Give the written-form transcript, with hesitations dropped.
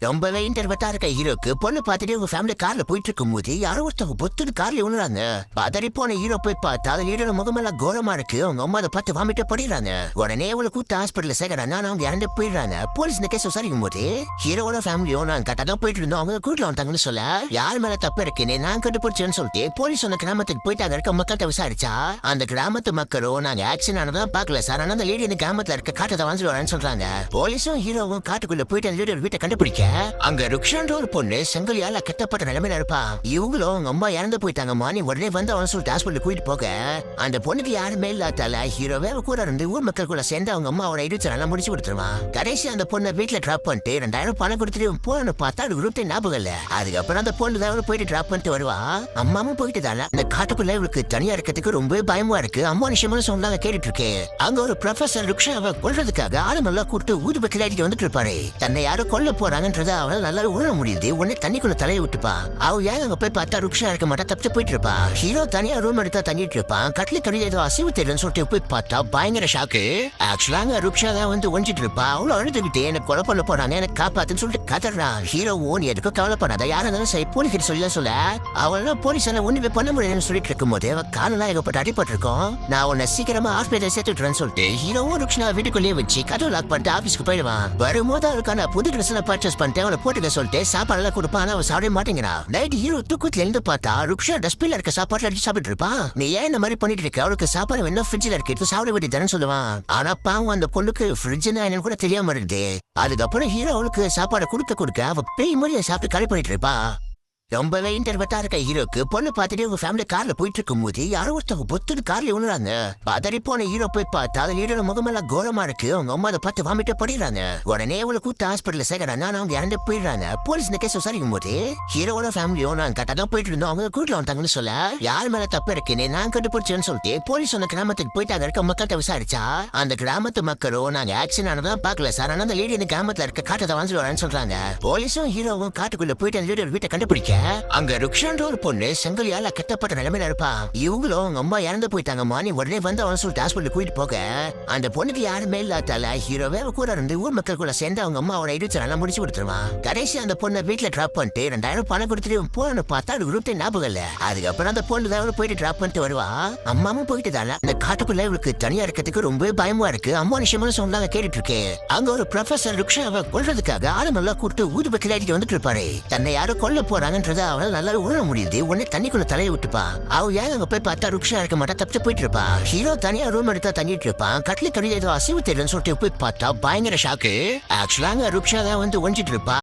ரொம்பவே இன்டர்வெட்டா இருக்க ஹீரோக்கு பொண்ணு பார்த்துட்டு உங்க ஃபேமிலி கார்ல போயிட்டு இருக்கும் போது யாரோ ஒருத்தவங்க பொத்துட்டு கார்ல விழுறாங்க. பதறி போன ஹீரோ போய் பார்த்தா அது ஹீரோட முகமெல்லாம் கோரமா இருக்கு. அவங்க அம்மா அதை பார்த்து வாமிட்ட படிடுறாங்க. உடனே அவளை கூட்டு ஹாஸ்பிட்டல் சேர்க்கறாங்க. அவங்க இறந்து போயிடுறாங்க. போலீஸ் இந்த கேஸ் விசாரிக்கும் போது ஹீரோட ஃபேமிலியோ நான் கரெக்டா தான் போயிட்டு இருந்தோம், அவங்க கூட்டில வந்தாங்கன்னு சொல்ல யார் மேல தப்பு இருக்குன்னு நான் கண்டுபிடிச்சேன்னு சொல்லிட்டு போலீஸ் அந்த கிராமத்துக்கு போயிட்டு அங்க இருக்க மக்கள்கிட்ட விசாரிச்சா அந்த கிராமத்து மக்களோ நாங்க ஆக்சிடென்ட் ஆனதான் பாக்கல சார், ஆனா அந்த லேடி இந்த கிராமத்துல இருக்க காட்டை வாழ்ந்துட்டு வரேன்னு சொல்றாங்க. போலீஸும் ஹீரோவும் காட்டுக்குள்ள போயிட்டு அந்த லேடியோட வீட்டை கண்டுபிடிக்க அங்க ருக்ஷான்ற ஒரு பொண்ணு செங்கலியால கட்டப்பட்ட நிலைமையில இருப்பா. இவங்களும் அவங்க அம்மா இறந்து போயிட்டாங்க. மானி உடனே வந்து அவன் சொல்லிட்டு ஹாஸ்பிட்டல் கூட்டிட்டு போக அந்த பொண்ணுக்கு யாருமே இல்லாதால ஹீரோவே கூட இருந்து ஊர் மக்கள் கூட சேர்ந்து அவங்க அம்மாவோட இடிச்சு நல்லா முடிச்சு கொடுத்துருவான். கடைசி அந்த பொண்ணை வீட்டுல டிராப் பண்ணிட்டு 2000 பணம் கொடுத்துட்டு போன பார்த்தா அது குரூப் ஞாபகம் இல்ல. அதுக்கப்புறம் அந்த பொண்ணு தான் போயிட்டு டிராப் பண்ணிட்டு வருவா. அம்மாவும் போயிட்டு தானே அந்த காட்டுக்குள்ள இவளுக்கு தனியா இருக்கிறதுக்கு ரொம்ப பயமா இருக்கு. அம்மா நிமிஷம் சொன்னாங்க கேட்டுட்டு இருக்கு. அங்க ஒரு ப்ரொஃபசர் ருக்ஷாவை கொல்றதுக்காக ஆளுமெல்லாம் கூப்பிட்டு ஊது பக்கிலாடிட்டு வந்துட்டு இருப்பாரு. தன்னை யாரும் கொல்ல போறாங்கன்றத அவன் நல்லா உணர முடியுது. உடனே தண்ணிக்குள்ள தலையை விட்டுப்பா. அவ ஏன் அங்க போய் பார்த்தா ருக்ஷா இருக்க மாட்டா, தப்பிச்சு போயிட்டு இருப்பா. ஹீரோ தனியா ரூம் எடுத்தா தங்கிட்டு இருப்பான். கட்லி கடையில் ஏதோ அசைவு தெரியும்னு சொல்லிட்டு போய் பார்த்தா பயங்கர ஷாக்கு. ஆக்சுவலா அங்க ருக்ஷா தான் வந்து ஒஞ்சிட்டு இருப்பா. அவ்வளவு அழுதுகிட்டு எனக்கு கொலை பண்ண போறாங்க, எனக்கு காப்பாத்துன்னு சொல்லிட்டு கதறான். ஹீரோ ஓன் எதுக்கும் கவலைப்படாத, யாரும் இருந்தாலும் சரி போலீஸ் கிட்ட சொல்ல அவள போலீஸ் எல்லாம் ஒண்ணுமே பண்ண முடியாதுன்னு சொல்லிட்டு இருக்கும் போது அவ காலெல்லாம் ஏகப்பட்டு அடிபட்டு இருக்கோம். நான் உன்னை சீக்கிரமா ஹாஸ்பிட்டல் சேர்த்துட்டுறேன்னு சொல்லிட்டு ஹீரோவும் ருக்ஷா வீட்டுக்குள்ளேயே வச்சு கதவு லாக் பண்ணிட்டு ஆபீஸ்க்கு போயிடுவான். வரும்போது அவளுக்கான புது ட்ரெஸ் எல்லாம் பர்ச்சேஸ் பண்ணிட்டு அவளை போட்டுக்க சொல்லிட்டு சாப்பாடு எல்லாம் கொடுப்பான். அவன் சாப்பிட மாட்டேங்கிறா. நைட் ஹீரோ தூக்கத்துல இருந்து பார்த்தா ருக்ஷா டஸ்ட்பின்ல இருக்க சாப்பாடு அடிச்சு சாப்பிட்டு இருப்பா. நீ ஏன் இந்த மாதிரி பண்ணிட்டு இருக்க, அவளுக்கு சாப்பாடு வேணும் ஃப்ரிட்ஜ்ல இருக்கு சாப்பிட வேண்டியதானு சொல்லுவான். ஆனா பாவம் அந்த பொண்ணுக்கு ஃப்ரிட்ஜ்னா என்னன்னு கூட தெரியாம இருக்குது. அதுக்கப்புறம் ஹீரோ அவளுக்கு சாப்பாடு கொடுக்க அவ பேய் மாதிரி சாப்பிட்டு கலை பண்ணிட்டு இருப்பா. ரொம்பவே இன்டர்வெட்டா இருக்க ஹீரோக்கு பொண்ணு பார்த்துட்டு உங்க ஃபேமிலி கார்ல போயிட்டு இருக்கும் போது யாரோ ஒருத்தவங்க பொத்துட்டு கார்ல விழுறாங்க. பதறி போன ஹீரோ போய் பார்த்தா அது ஹீரோட முகமெல்லாம் கோரமா இருக்கு. அவங்க அம்மா அதை பார்த்து வாமிட்ட படிடுறாங்க. உடனே அவளை கூட்டு ஹாஸ்பிட்டல் சேர்க்கறாங்க. அவங்க இறந்து போயிடுறாங்க. போலீஸ் இந்த கேஸ் விசாரிக்கும் போது ஹீரோட ஃபேமிலியோ நான் கரெக்டா தான் போயிட்டு இருந்தோம், அவங்க கூட்டில வந்தாங்கன்னு சொல்ல யார் மேல தப்பு இருக்குன்னு நான் கண்டுபிடிச்சேன்னு சொல்லிட்டு போலீஸ் அந்த கிராமத்துக்கு போயிட்டு அங்க இருக்க மக்கள்கிட்ட விசாரிச்சா அந்த கிராமத்து மக்களோ நாங்க ஆக்சிடென்ட் ஆனதான் பாக்கல சார், ஆனா அந்த லேடி இந்த கிராமத்துல இருக்க காட்டை வாழ்ந்துட்டு வரேன்னு சொல்றாங்க. போலீஸும் ஹீரோவும் காட்டுக்குள்ள போயிட்டு அந்த லேடியோட வீட்டை கண்டுபிடிக்க அங்க ருக்ஷான்ற ஒரு பொண்ணு செங்கலியால கட்டப்பட்ட நிலைமையில இருப்பா. இவங்களும் அவங்க அம்மா இறந்து போயிட்டாங்க. மானி உடனே வந்து அவன் சொல்லிட்டு ஹாஸ்பிட்டல் கூட்டிட்டு போக அந்த பொண்ணுக்கு யாருமே இல்லாதால ஹீரோவே கூட இருந்து ஊர் மக்கள் கூட சேர்ந்து அவங்க அம்மாவோட இடிச்சு நல்லா முடிச்சு கொடுத்துருவான். கடைசி அந்த பொண்ணை வீட்டுல டிராப் பண்ணிட்டு 2000 பணம் கொடுத்துட்டு போன பார்த்தா அது குரூப் ஞாபகம் இல்ல. அதுக்கப்புறம் அந்த பொண்ணு தான் போயிட்டு டிராப் பண்ணிட்டு வருவா. அம்மாவும் போயிட்டு தானே அந்த காட்டுக்குள்ள இவளுக்கு தனியா இருக்கிறதுக்கு ரொம்ப பயமா இருக்கு. அம்மா நிமிஷம் சொன்னாங்க கேட்டுட்டு இருக்கு. அங்க ஒரு ப்ரொஃபசர் ருக்ஷாவை கொல்றதுக்காக ஆளுமெல்லாம் கூப்பிட்டு ஊது பக்கிலாடிட்டு வந்துட்டு இருப்பாரு. தன்னை யாரும் கொல்ல போறாங்கன்றத அவன் நல்லா உணர முடியுது. உடனே தண்ணிக்குள்ள தலையை விட்டுப்பா. அவ ஏன் அங்க போய் பார்த்தா ருக்ஷா இருக்க மாட்டா, தப்பிச்சு போயிட்டு இருப்பா. ஹீரோ தனியா ரூம் எடுத்தா தங்கிட்டு இருப்பான். கட்லி கடையில் ஏதோ அசைவு தெரியும்னு சொல்லிட்டு போய் பார்த்தா பயங்கர ஷாக்கு. ஆக்சுவலா அங்க ருக்ஷா தான் வந்து ஒஞ்சிட்டு இருப்பா.